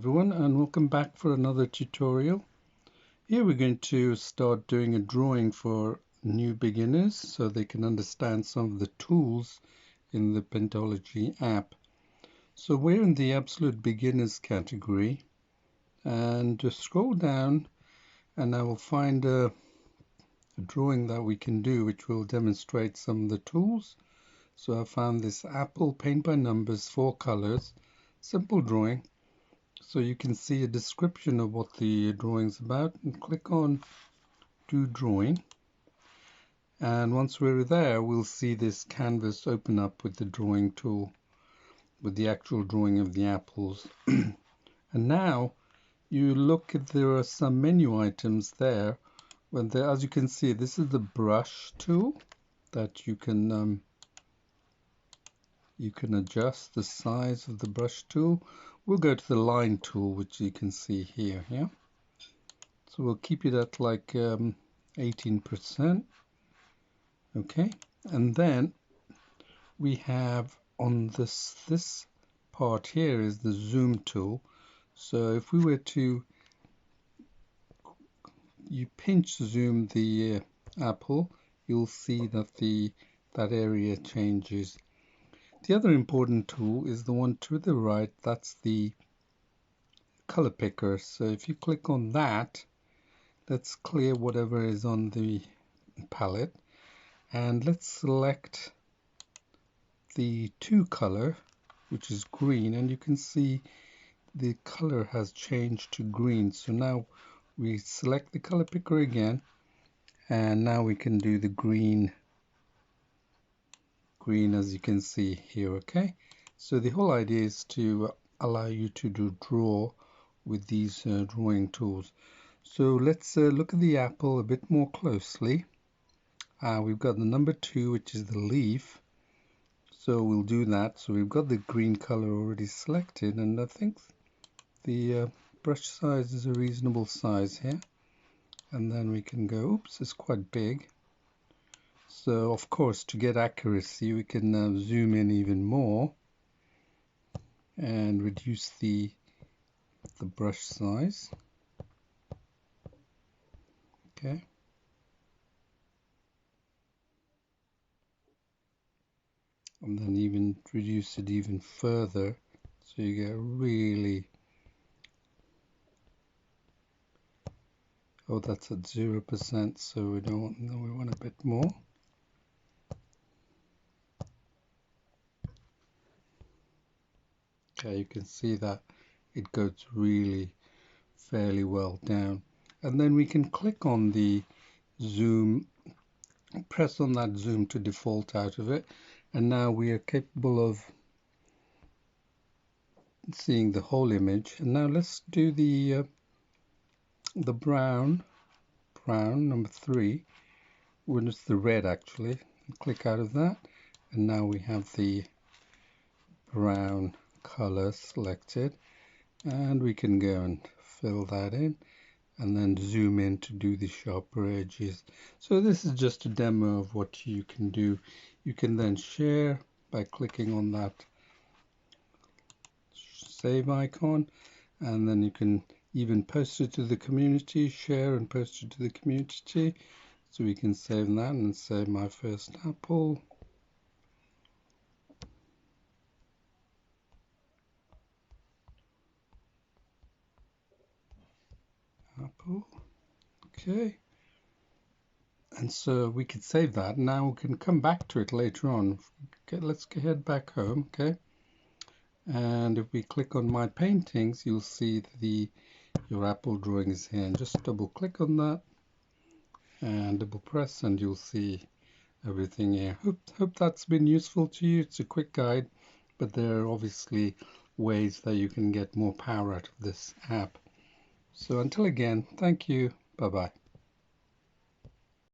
Everyone, and welcome back for another tutorial. Here we're going to start doing a drawing for new beginners so they can understand some of the tools in the Paintology app. So we're in the absolute beginners category, and just scroll down and I will find a drawing that we can do which will demonstrate some of the tools. So I found this Apple Paint by Numbers 4 colors simple drawing. So you can see a description of what the drawing's about and click on do drawing. And once we're there, we'll see this canvas open up with the drawing tool, with the actual drawing of the apples. And now you look at, there are some menu items there. As you can see, this is the brush tool that you can adjust the size of the brush tool. We'll go to the line tool, which you can see here. Yeah. So we'll keep it at like 18%. Okay. And then we have on this part here is the zoom tool. So if we were to pinch zoom the apple, you'll see that that area changes. The other important tool is the one to the right. That's the color picker. So if you click on that, let's clear whatever is on the palette, and let's select the 2 color, which is green, and you can see the color has changed to green. So now we select the color picker again, and now we can do the green as you can see here. Okay, so the whole idea is to allow you to draw with these drawing tools. So let's look at the apple a bit more closely. We've got the number 2, which is the leaf, so we'll do that. So we've got the green color already selected, and I think the brush size is a reasonable size here. And then we can go, oops, it's quite big. So of course, to get accuracy, we can zoom in even more and reduce the brush size. Okay. And then even reduce it even further, so you get really, oh, that's at 0%, so we want a bit more. Okay, you can see that it goes really fairly well down. And then we can click on the zoom, press on that zoom to default out of it, and now we are capable of seeing the whole image. And now let's do the brown number 3, when it's the red actually. Click out of that, and now we have the brown color selected, and we can go and fill that in and then zoom in to do the sharper edges. So this is just a demo of what you can do. You can then share by clicking on that save icon, and then you can even post it to the community, share and post it to the community. So we can save that and say my first apple. Okay, and so we could save that. Now we can come back to it later on. Okay, let's head back home. Okay, and if we click on my paintings, you'll see your apple drawing is here, and just double click on that and double press, and you'll see everything here. Hope that's been useful to you. It's a quick guide, but there are obviously ways that you can get more power out of this app. So until again, thank you. Bye-bye.